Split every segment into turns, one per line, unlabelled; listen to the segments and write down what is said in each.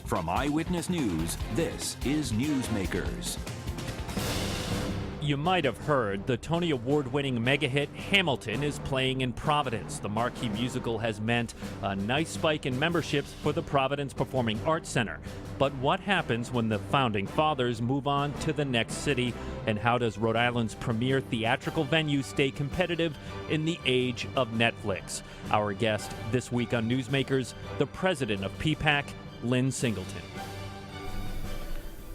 From Eyewitness News, this is Newsmakers.
You might have heard the Tony Award-winning mega hit Hamilton is playing in Providence. The marquee musical has meant a nice spike in memberships for the Providence Performing Arts Center. But what happens when the founding fathers move on to the next city? And how does Rhode Island's premier theatrical venue stay competitive in the age of Netflix? Our guest this week on Newsmakers, the president of PPAC, Lynn Singleton.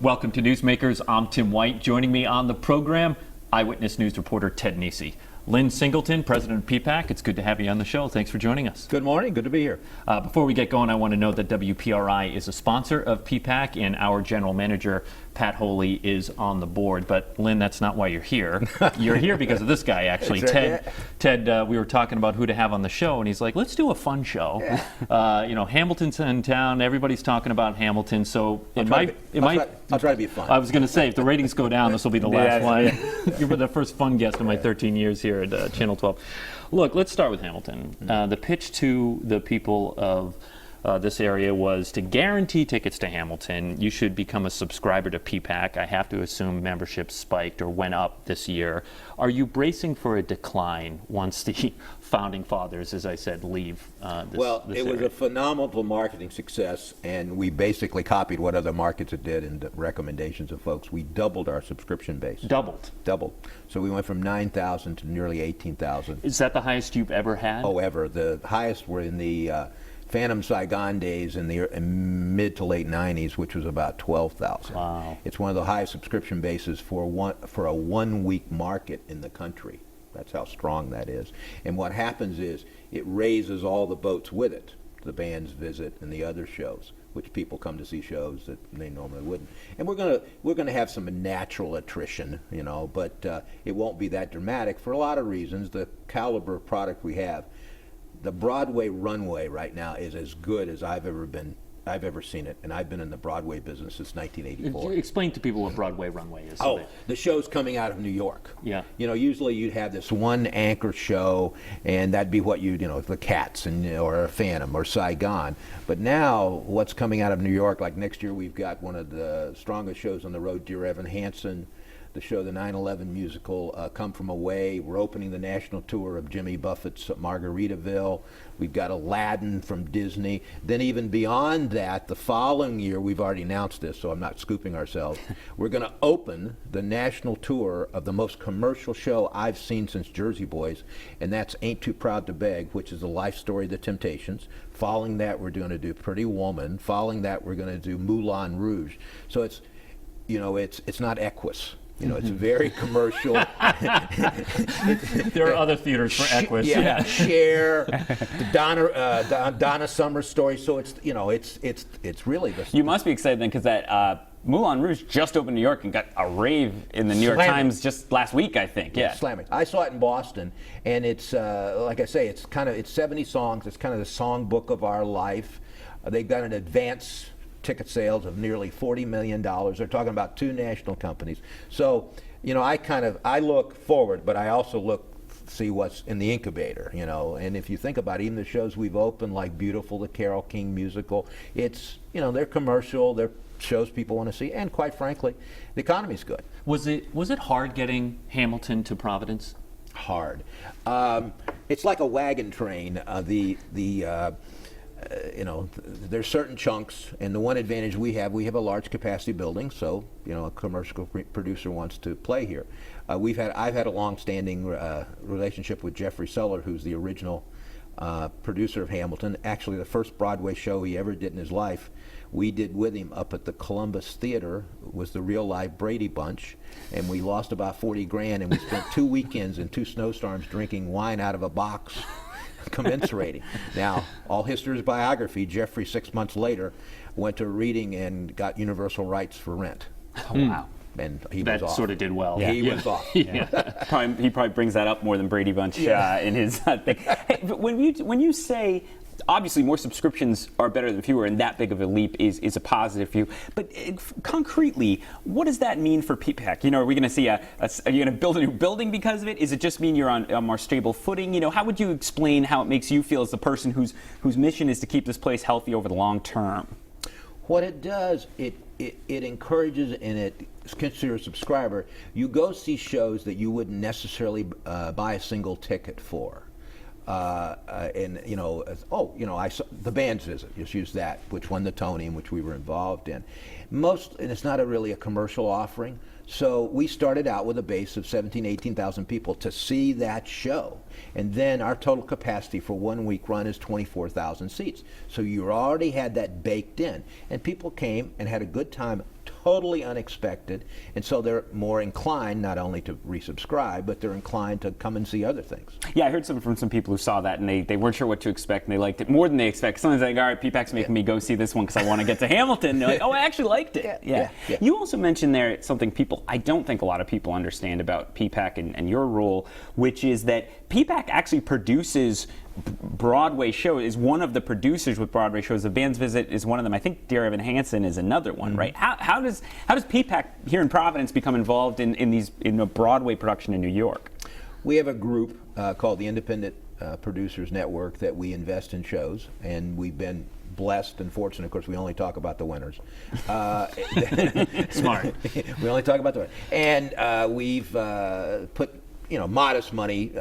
Welcome to Newsmakers. I'm Tim White. Joining me on the program, Eyewitness News reporter Ted Nesi. Lynn Singleton, president of PPAC, it's good to have you on the show. Thanks for joining us.
Good morning. Good to be here.
Before we get going, I want to note that WPRI is a sponsor of PPAC, and our general manager, Pat Holey, is on the board. But, Lynn, that's not why you're here. You're here because of this guy, actually. Ted, we were talking about who to have on the show, and he's like, let's do a fun show. Yeah. Hamilton's in town. Everybody's talking about Hamilton, so I'll try
to be fun.
I was going to say, if the ratings go down, this will be the last one. You were the first fun guest in my 13 years here at Channel 12. Look, let's start with Hamilton. The pitch to the people of this area was to guarantee tickets to Hamilton. You should become a subscriber to PPAC. I have to assume membership spiked or went up this year. Are you bracing for a decline once the founding fathers, as I said, leave this
It was a phenomenal marketing success, and we basically copied what other markets had did and the recommendations of folks. We doubled our subscription base.
Doubled.
So we went from 9,000 to nearly 18,000.
Is that the highest you've ever had?
Oh, ever. The highest were in the Phantom Saigon days in the mid to late 90s, which was about 12,000.
Wow.
It's one of the highest subscription bases for a one-week market in the country. That's how strong that is. And what happens is it raises all the boats with it. The bands visit and the other shows, which people come to see shows that they normally wouldn't. And we're gonna have some natural attrition, but it won't be that dramatic for a lot of reasons. The caliber of product we have. The Broadway runway right now is as good as I've ever seen it, and I've been in the Broadway business since 1984.
Explain to people what Broadway runway is.
The show's coming out of New York.
Yeah.
Usually you'd have this one anchor show, and that'd be what the Cats or Phantom or Saigon. But now, what's coming out of New York? Like next year, we've got one of the strongest shows on the road, Dear Evan Hansen. The show, the 9/11 musical, Come From Away. We're opening the national tour of Jimmy Buffett's Margaritaville. We've got Aladdin from Disney. Then even beyond that, the following year, we've already announced this, so I'm not scooping ourselves. We're going to open the national tour of the most commercial show I've seen since Jersey Boys, and that's Ain't Too Proud to Beg, which is the life story of the Temptations. Following that, we're going to do Pretty Woman. Following that, we're going to do Moulin Rouge. So it's not Equus. It's very commercial.
There are other theaters for Equus.
Yeah, Cher, the Donna Summer story. So it's really the.
You must be excited then, because that Moulin Rouge just opened in New York and got a rave in the New York Times just last week, I think. Yeah,
slamming. I saw it in Boston, and it's like I say, it's 70 songs. It's kind of the songbook of our life. They've got an advance ticket sales of nearly $40 million. They're talking about 2 national companies. So, I look forward, but I also see what's in the incubator, And if you think about it, even the shows we've opened, like Beautiful, the Carole King musical, it's, they're commercial, they're shows people want to see, and quite frankly, the economy's good.
Was it hard getting Hamilton to Providence?
Hard. It's like a wagon train. There's certain chunks, and the one advantage we have a large capacity building, so a commercial producer wants to play here. I've had a long-standing relationship with Jeffrey Seller, who's the original producer of Hamilton. Actually, the first Broadway show he ever did in his life, we did with him up at the Columbus Theater, was the real live Brady Bunch, and we lost about 40 grand, and we spent 2 weekends and 2 snowstorms drinking wine out of a box. Commensurating. Now, all history is biography. Jeffrey, 6 months later, went to a reading and got universal rights for Rent.
Oh, wow.
And he
that
was off.
Sort of did well.
He was off.
He probably brings that up more than Brady Bunch in his thing. Hey, but when you say, obviously more subscriptions are better than fewer, and that big of a leap is a positive for you. But concretely, what does that mean for PPAC? Are we going to see are you going to build a new building because of it? Is it just mean you're on a more stable footing? How would you explain how it makes you feel as the person whose mission is to keep this place healthy over the long term?
What it does, it encourages and it consider a subscriber. You go see shows that you wouldn't necessarily buy a single ticket for. And I saw the band's visit. Just use that, which won the Tony, and which we were involved in. And it's not really a commercial offering. So we started out with a base of 17,000, 18,000 people to see that show. And then our total capacity for 1 week run is 24,000 seats. So you already had that baked in. And people came and had a good time, totally unexpected. And so they're more inclined not only to resubscribe, but they're inclined to come and see other things.
Yeah, I heard from some people who saw that, and they weren't sure what to expect, and they liked it more than they expect. Someone's like, all right, PPAC's making me go see this one because I want to get to Hamilton. They're like, oh, I actually liked it. Yeah. You also mentioned there something I don't think a lot of people understand about PPAC and your role, which is that PPAC actually produces Broadway shows, is one of the producers with Broadway shows. The Band's Visit is one of them. I think Dear Evan Hansen is another one, right? How does PPAC here in Providence become involved in a Broadway production in New York?
We have a group called the Independent Producers Network that we invest in shows, and we've been blessed and fortunate. Of course, we only talk about the winners.
Smart.
We only talk about the winners. And we've put modest money,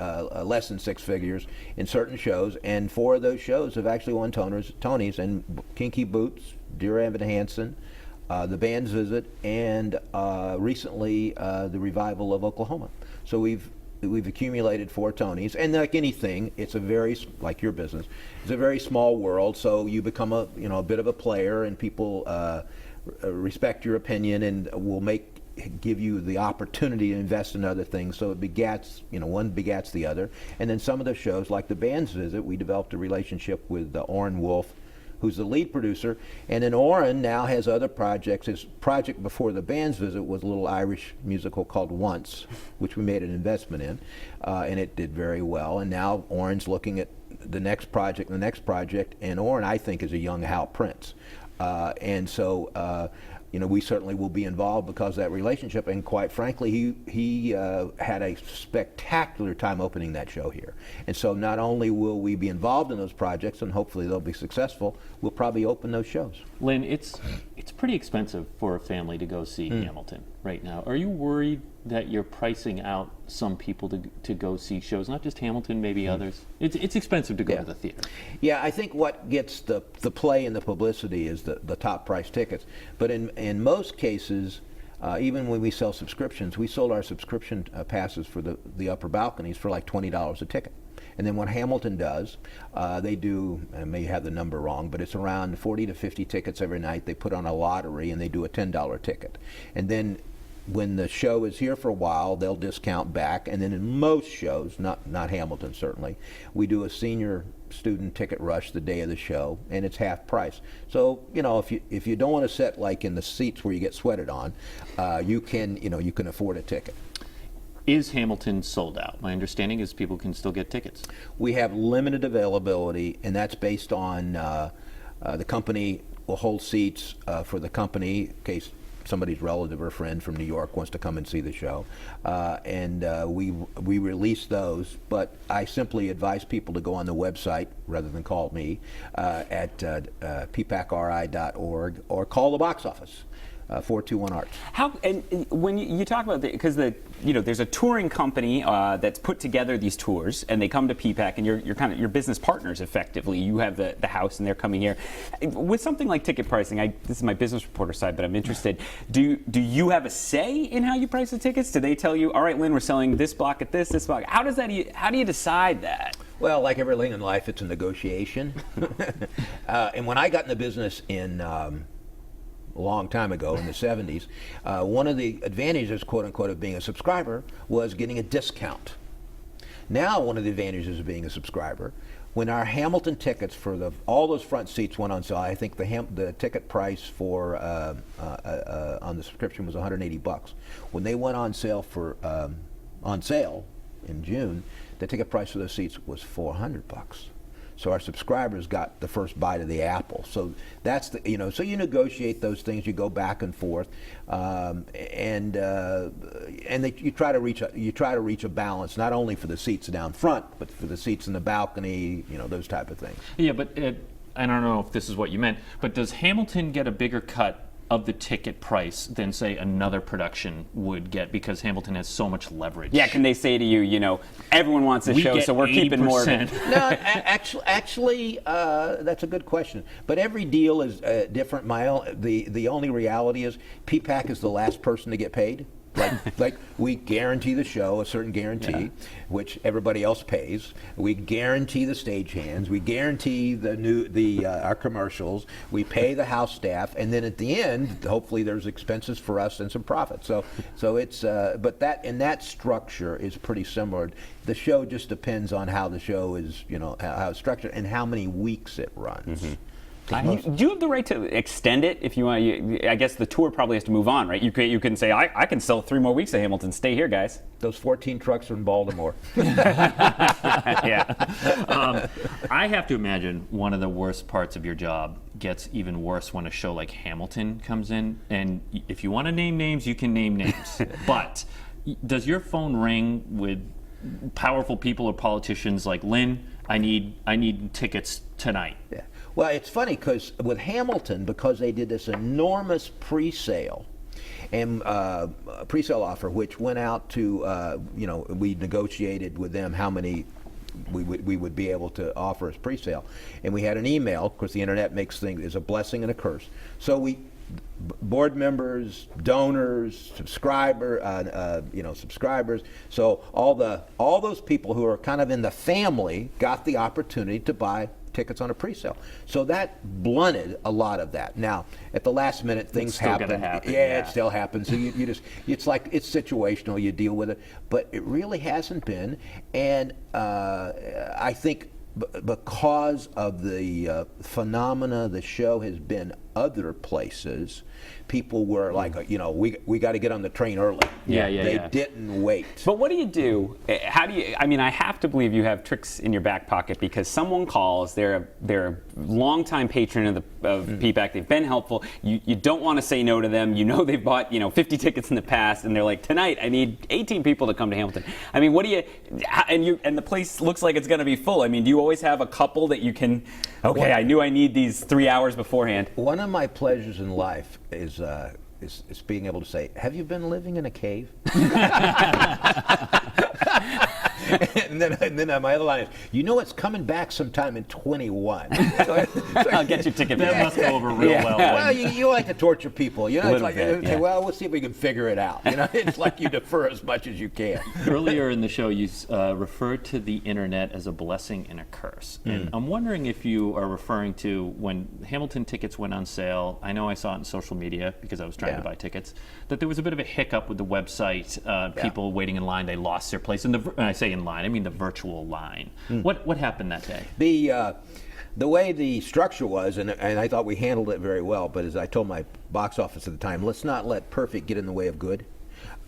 less than six figures, in certain shows, and 4 of those shows have actually won Tonys, and Kinky Boots, Dear Evan Hansen, the Band's Visit, and recently the revival of Oklahoma. So we've accumulated 4 Tonys, and like anything, it's like your business, it's a very small world. So you become a bit of a player, and people respect your opinion and will give you the opportunity to invest in other things. So it begats, one begats the other. And then some of the shows, like the Band's Visit, we developed a relationship with Orrin Wolf, who's the lead producer. And then Orrin now has other projects. His project before the Band's Visit was a little Irish musical called Once, which we made an investment in, and it did very well. And now Orrin's looking at the next project, and Orrin, I think, is a young Hal Prince. And so we certainly will be involved because of that relationship. And quite frankly, he had a spectacular time opening that show here. And so not only will we be involved in those projects, and hopefully they'll be successful, we'll probably open those shows.
Lynn, it's pretty expensive for a family to go see Hamilton right now. Are you worried that you're pricing out some people to go see shows, not just Hamilton, maybe others? It's expensive to go to the theater.
Yeah, I think what gets the play and the publicity is the top price tickets. But in most cases, even when we sell subscriptions, we sold our subscription passes for the upper balconies for like $20 a ticket. And then what Hamilton does, they do, I may have the number wrong, but it's around 40 to 50 tickets every night. They put on a lottery, and they do a $10 ticket. And then when the show is here for a while, they'll discount back. And then in most shows, not Hamilton certainly, we do a senior student ticket rush the day of the show, and it's half price. So if you don't want to sit like in the seats where you get sweated on, you can afford a ticket.
Is Hamilton sold out? My understanding is people can still get tickets.
We have limited availability, and that's based on the company will hold seats for the company in case somebody's relative or friend from New York wants to come and see the show, and we release those. But I simply advise people to go on the website rather than call me at ppacri.org or call the box office. 421 Arts.
How, and when you talk about because there's a touring company that's put together these tours, and they come to PPAC, and you're kind of your business partners effectively. You have the house, and they're coming here. With something like ticket pricing, this is my business reporter side, but I'm interested. Do you have a say in how you price the tickets? Do they tell you, all right, Lynn, we're selling this block at this block? How do you decide that?
Well, like everything in life, it's a negotiation. And when I got in the business a long time ago in the 70s, one of the advantages, quote unquote, of being a subscriber was getting a discount. Now, one of the advantages of being a subscriber, when our Hamilton tickets for all those front seats went on sale, I think the ticket price for on the subscription was $180. When they went on sale in June, the ticket price for those seats was $400. So our subscribers got the first bite of the apple. So that's so you negotiate those things. You go back and forth, and you try to reach a balance, not only for the seats down front, but for the seats in the balcony. Those type of things.
Yeah, but I don't know if this is what you meant, but does Hamilton get a bigger cut of the ticket price than, say, another production would get because Hamilton has so much leverage?
Yeah, can they say to you, everyone wants a show, so we're keeping more of it?
No, actually, that's a good question. But every deal is different. The only reality is PPAC is the last person to get paid. Like we guarantee the show, a certain guarantee, which everybody else pays. We guarantee the stagehands. We guarantee our commercials. We pay the house staff, and then at the end, hopefully, there's expenses for us and some profit. So it's but that structure is pretty similar. The show just depends on how the show is, how it's structured and how many weeks it runs.
Mm-hmm. Do you have the right to extend it if you want? I guess the tour probably has to move on, right? You can say, I can sell 3 more weeks of Hamilton. Stay here, guys.
Those 14 trucks are in Baltimore.
Yeah.
I have to imagine one of the worst parts of your job gets even worse when a show like Hamilton comes in. And if you want to name names, you can name names. But does your phone ring with powerful people or politicians like, Lynn, I need tickets tonight?
Yeah. Well, it's funny because with Hamilton, because they did this enormous pre-sale and pre-sale offer, which went out to, we negotiated with them how many we would be able to offer as pre-sale, and we had an email. Of course, the internet makes things is a blessing and a curse. So board members, donors, subscribers. So all those people who are kind of in the family got the opportunity to buy tickets on a pre-sale. So that blunted a lot of that. Now, at the last minute, things happen. Yeah, it still happens. So you just, it's situational. You deal with it. But it really hasn't been. And I think because of the phenomena the show has been other places, people were like, we got to get on the train early. They didn't wait.
But what do you do? How do you? I mean, I have to believe you have tricks in your back pocket because someone calls. They're a longtime patron of PPAC. They've been helpful. You don't want to say no to them. They've bought 50 tickets in the past, and they're like, tonight I need 18 people to come to Hamilton. I mean, what do you? And the place looks like it's going to be full. I mean, do you always have a couple that you can? Okay, I knew I need these 3 hours beforehand.
One of my pleasures in life is being able to say, have you been living in a cave? and then my other line is, it's coming back sometime in 21.
I'll get your ticket.
That must go over real well.
Well, you like to torture people. It's like, well, we'll see if we can figure it out. It's like you defer as much as you can.
Earlier in the show, you referred to the internet as a blessing and a curse. And I'm wondering if you are referring to when Hamilton tickets went on sale. I know I saw it on social media because I was trying to buy tickets, that there was a bit of a hiccup with the website. People waiting in line, they lost their place. And when I say in line, I mean the virtual line. What happened that day?
The way the structure was, and I thought we handled it very well, but as I told my box office at the time, let's not let perfect get in the way of good.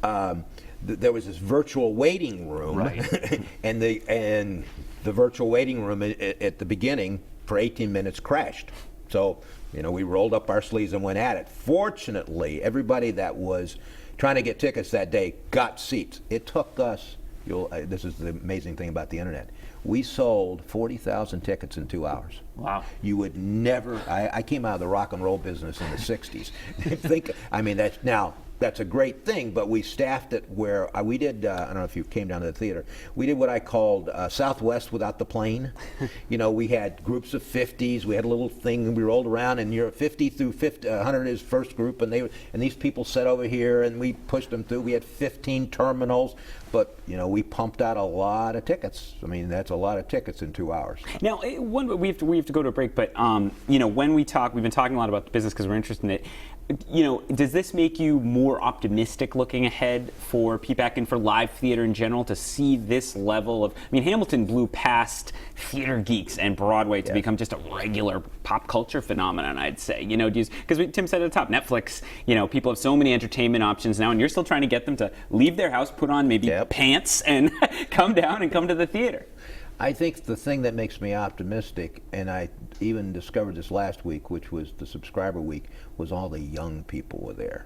There was this virtual waiting room,
right.
and the virtual waiting room at the beginning for 18 minutes crashed. So we rolled up our sleeves and went at it. Fortunately, everybody that was trying to get tickets that day got seats. It took us. This is the amazing thing about the internet. We sold 40,000 tickets in 2 hours.
Wow.
You would never. I came out of the rock and roll business in the 60s. That's a great thing, but we staffed it where we did, I don't know if you came down to the theater, we did what I called Southwest without the plane. We had groups of 50s, we had a little thing we rolled around, and you're 50 through 100 is first group, and these people sat over here, and we pushed them through. We had 15 terminals, but we pumped out a lot of tickets. I mean, that's a lot of tickets in 2 hours.
Now, we have to go to a break, but when we talk, we've been talking a lot about the business because we're interested in it. Does this make you more optimistic looking ahead for PPAC and for live theater in general to see this level of? I mean, Hamilton blew past theater geeks and Broadway to become just a regular pop culture phenomenon, I'd say. Because Tim said at the top, Netflix. People have so many entertainment options now, and you're still trying to get them to leave their house, put on maybe pants, and come down and come to the theater.
I think the thing that makes me optimistic, and I even discovered this last week, which was the subscriber week, was all the young people were there.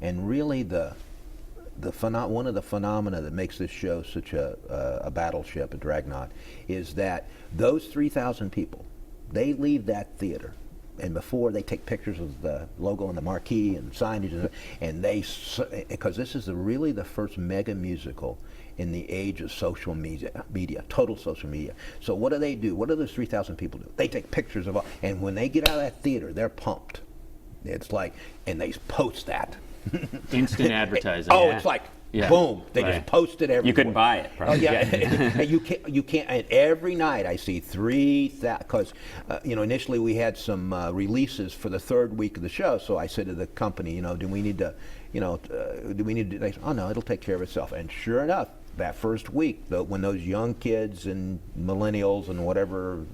And really one of the phenomena that makes this show such a battleship, a dreadnought, is that those 3,000 people they leave that theater, and before they take pictures of the logo and the marquee and signage, and because this is really the first mega musical in the age of social media, total social media. So what do? What do those 3,000 people do? They take pictures of all, and when they get out of that theater, they're pumped. It's like, and they post that.
Instant advertising.
Oh, it's like, boom, they just post it everywhere.
You couldn't buy it.
Oh, yeah. And you can't, and every night I see 3,000, because, initially we had some releases for the third week of the show, so I said to the company, do we need to, they said, oh no, it'll take care of itself. And sure enough, that first week, when those young kids and millennials and whatever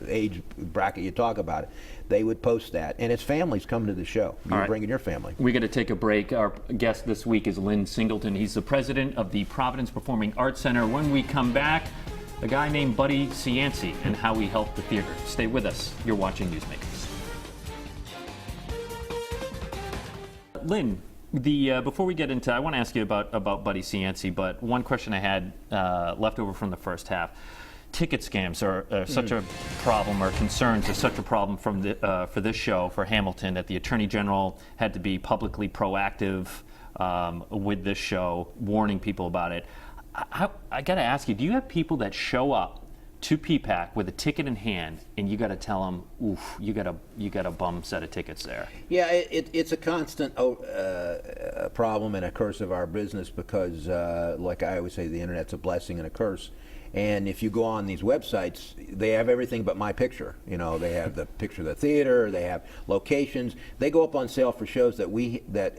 age bracket you talk about it, they would post that. And it's families coming to the show. You're bringing your family.
We got to take a break. Our guest this week is Lynn Singleton. He's the president of the Providence Performing Arts Center. When we come back, a guy named Buddy Cianci and how he helped the theater. Stay with us. You're watching Newsmakers. Lynn, before we get into, I want to ask you about Buddy Cianci, but one question I had left over from the first half. Ticket scams are such a problem, or concerns are such a problem for this show, for Hamilton, that the Attorney General had to be publicly proactive with this show, warning people about it. I got to ask you, do you have people that show up to PPAC with a ticket in hand, and you got to tell them, "Oof, you got a bum set of tickets there"?
Yeah, it's a constant problem and a curse of our business because, like I always say, the internet's a blessing and a curse. And if you go on these websites, they have everything but my picture. They have the picture of the theater, they have locations. They go up on sale for shows that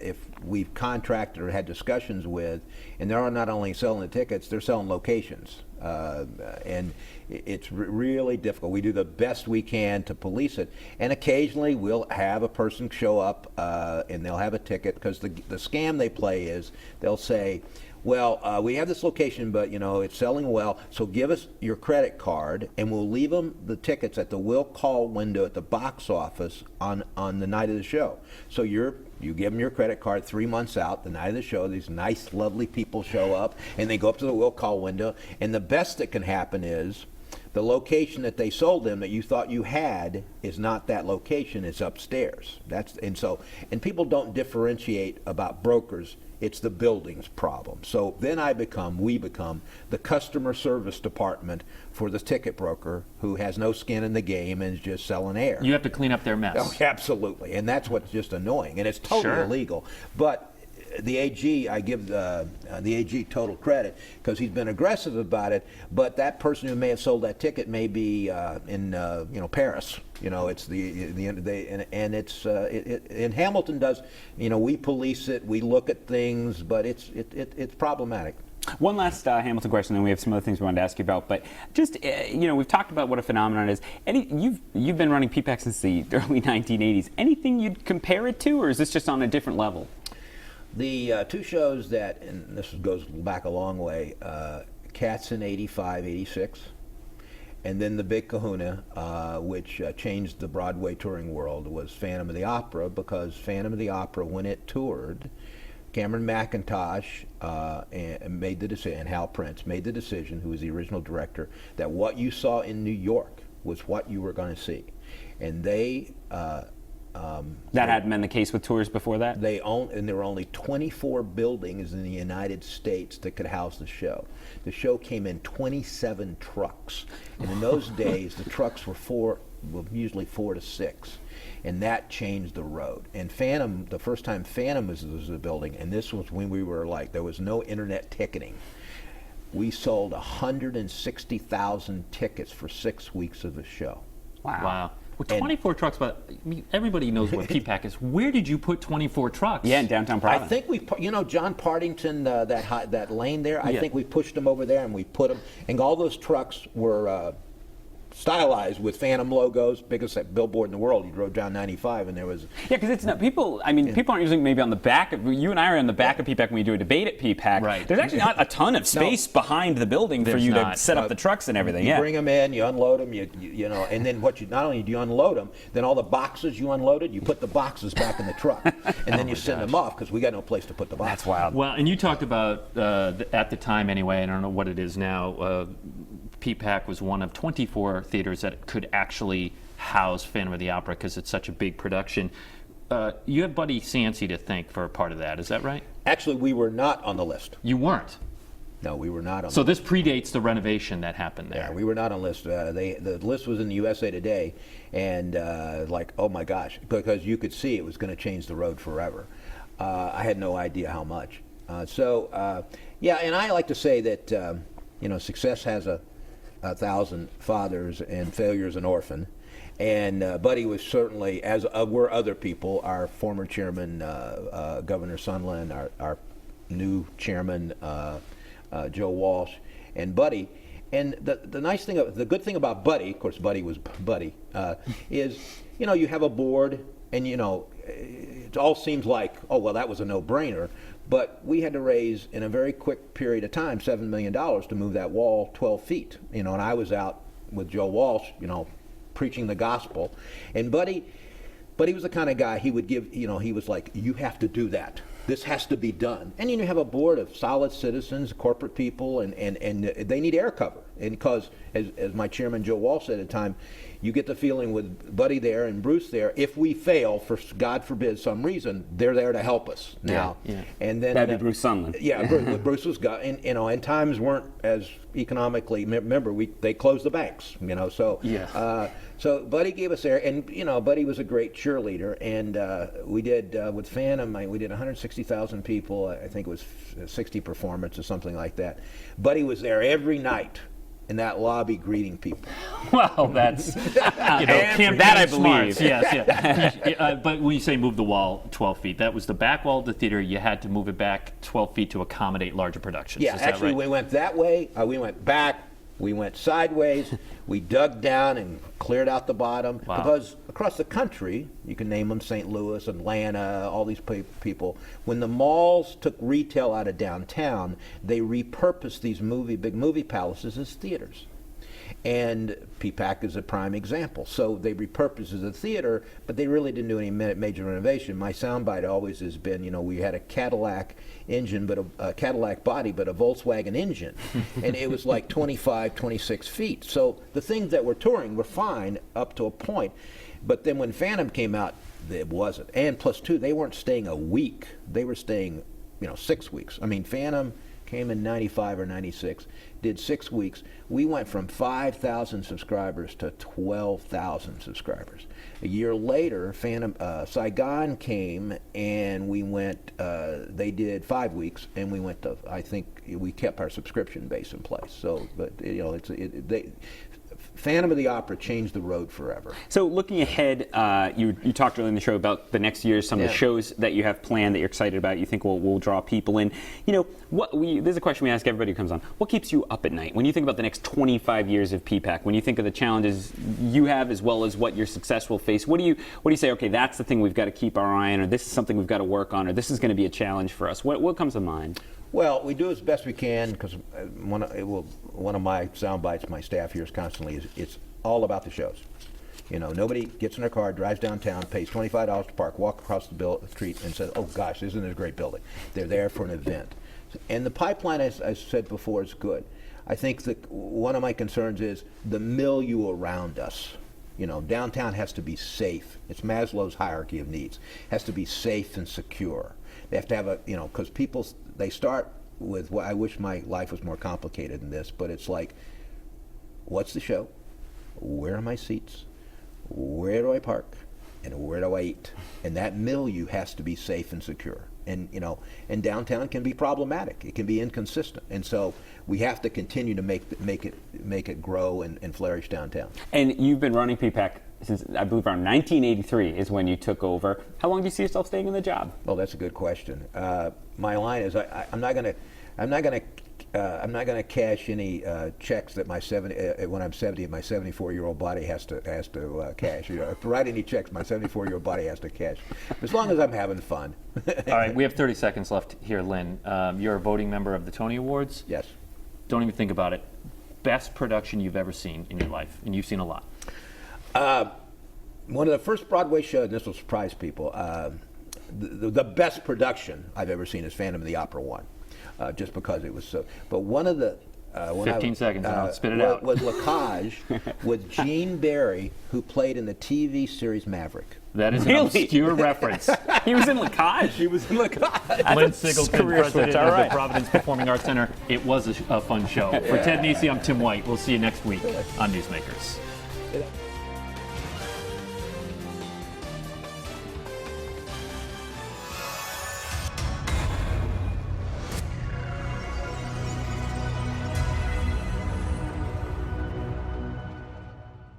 if we've contracted or had discussions with, and they're not only selling the tickets, they're selling locations. And it's really difficult. We do the best we can to police it, and occasionally we'll have a person show up and they'll have a ticket, because the scam they play is they'll say, well, we have this location, but it's selling well, so give us your credit card, and we'll leave them the tickets at the will call window at the box office on the night of the show. So you give them your credit card 3 months out, the night of the show. These nice, lovely people show up, and they go up to the will call window, and the best that can happen is the location that they sold them that you thought you had is not that location, it's upstairs. And people don't differentiate about brokers. It's the building's problem. So then we become the customer service department for the ticket broker who has no skin in the game and is just selling air.
You have to clean up their mess.
Oh, absolutely. And that's what's just annoying. And it's totally illegal. But the AG, I give the AG total credit because he's been aggressive about it. But that person who may have sold that ticket may be in Paris. It's and Hamilton does. We police it. We look at things, but it's problematic.
One last Hamilton question, and we have some other things we wanted to ask you about. But just we've talked about what a phenomenon is. You've been running PPAC since the early 1980s. Anything you'd compare it to, or is this just on a different level?
The two shows that, and this goes back a long way, Cats in 85, 86, and then the big kahuna, which changed the Broadway touring world, was Phantom of the Opera, because Phantom of the Opera, when it toured, Cameron McIntosh made the decision, and Hal Prince made the decision, who was the original director, that what you saw in New York was what you were going to see. And they...
that hadn't been the case with tours before that?
And there were only 24 buildings in the United States that could house the show. The show came in 27 trucks. And in those days, the trucks were usually 4 to 6. And that changed the road. And Phantom, the first time Phantom was a building, and this was when we were there was no internet ticketing. We sold 160,000 tickets for 6 weeks of the show.
Wow. Well, 24 trucks, but everybody knows what PPAC is. Where did you put 24 trucks?
Yeah, in downtown Providence.
I think John Partington, that lane there, I think we pushed them over there and we put them, and all those trucks were stylized with Phantom logos, biggest billboard in the world. You drove down 95 and there was...
Yeah, because it's not, people aren't usually maybe on the back of, you and I are on the back of PPAC when we do a debate at PPAC.
Right.
There's actually not a ton of space behind the building for you to set up the trucks and everything.
You bring them in, you unload them, and then not only do you unload them, then all the boxes you unloaded, you put the boxes back in the truck, and then you send them off because we got no place to put the boxes.
That's wild.
Well, and you talked about, at the time anyway, and I don't know what it is now, PPAC was one of 24 theaters that could actually house Phantom of the Opera because it's such a big production. You have Buddy Cianci to thank for a part of that. Is that right?
Actually, we were not on the list.
You weren't.
No, we were not on
So
the list.
this predates the renovation that happened there.
Yeah, we were not on the list. The list was in the USA Today, and oh my gosh, because you could see it was going to change the road forever. I had no idea how much. Yeah, and I like to say that success has a 1,000 fathers and failure's an orphan. And Buddy was certainly, as were other people, our former chairman, Governor Sondland, our new chairman, Joe Walsh, and Buddy. And the good thing about Buddy, of course, Buddy was Buddy, is you have a board, and it all seems like, oh well, that was a no-brainer. But we had to raise in a very quick period of time $7 million to move that wall 12 feet. And I was out with Joe Walsh, preaching the gospel, and Buddy was the kind of guy he would give. He was like, you have to do that. This has to be done. And you have a board of solid citizens, corporate people, and they need air cover. And because, as my chairman Joe Walsh said at the time, you get the feeling with Buddy there and Bruce there, if we fail, for God forbid some reason, they're there to help us now.
Yeah.
And then
that'd be Bruce Sondland.
Yeah, Bruce was and times weren't as economically. Remember, they closed the banks. So
yeah.
So Buddy gave us air, and Buddy was a great cheerleader, and we did with Phantom. We did 160,000 people. I think it was 60 performers or something like that. Buddy was there every night in that lobby greeting people.
Well, that's campaign
that I
smarts.
believe.
Yes, yeah. But when you say move the wall 12 feet, that was the back wall of the theater. You had to move it back 12 feet to accommodate larger productions.
Yeah,
Is that
actually,
right?
we went that way. We went back. We went sideways. We dug down and cleared out the bottom.
Wow.
Because across the country, you can name them, St. Louis, Atlanta, all these people, when the malls took retail out of downtown, they repurposed these big movie palaces as theaters. And PPAC is a prime example. So they repurposed as a theater, but they really didn't do any major renovation. My soundbite always has been, we had a Cadillac engine, but a Cadillac body, but a Volkswagen engine. And it was like 25, 26 feet. So the things that were touring were fine up to a point. But then when Phantom came out, it wasn't. And plus two, they weren't staying a week. They were staying, 6 weeks. I mean, Phantom came in 95 or 96, did 6 weeks. We went from 5,000 subscribers to 12,000 subscribers. A year later, Saigon came, and we went, they did 5 weeks, and we went to, I think we kept our subscription base in place. So, but, Phantom of the Opera changed the road forever.
So looking ahead, you talked earlier in the show about the next year, some of the shows that you have planned that you're excited about, you think will draw people in. There's a question we ask everybody who comes on. What keeps you up at night? When you think about the next 25 years of PPAC, when you think of the challenges you have as well as what your success will face, what do you say, okay, that's the thing we've got to keep our eye on, or this is something we've got to work on, or this is going to be a challenge for us? What comes to mind?
Well, we do as best we can, because one of my sound bites my staff hears constantly is it's all about the shows. Nobody gets in their car, drives downtown, pays $25 to park, walk across the street, and says, "Oh gosh, isn't this a great building?" They're there for an event, and the pipeline, as I said before, is good. I think that one of my concerns is the milieu around us. Downtown has to be safe. It's Maslow's hierarchy of needs. It has to be safe and secure. They have to have because people, they start with, well, I wish my life was more complicated than this, but it's like, what's the show? Where are my seats? Where do I park? And where do I eat? And that milieu has to be safe and secure. And and downtown can be problematic. It can be inconsistent. And so we have to continue to make it grow and flourish downtown. And
you've been running PPAC since, I believe, around 1983 is when you took over. How long do you see yourself staying in the job?
Well, that's a good question. My line is, I'm not going to cash any checks that when I'm 70, my 74-year-old body has to cash. To write any checks, my 74-year-old body has to cash. As long as I'm having fun.
All right, we have 30 seconds left here, Lynn. You're a voting member of the Tony Awards.
Yes. Don't
even think about it. Best production you've ever seen in your life, and you've seen a lot.
One of the first Broadway shows, and this will surprise people, the best production I've ever seen is Phantom of the Opera 1. Just because it was so. But one of the
15 seconds, and I'll spit it out.
Was Lacage with Gene Barry, who played in the TV series Maverick.
That is an obscure reference.
He was in Lacage.
He was in Lacage.
Lynn Singleton,
career
president
switch. All
of
right.
the Providence Performing Arts Center. It was a fun show. For Ted Nesi, I'm Tim White. We'll see you next week on Newsmakers.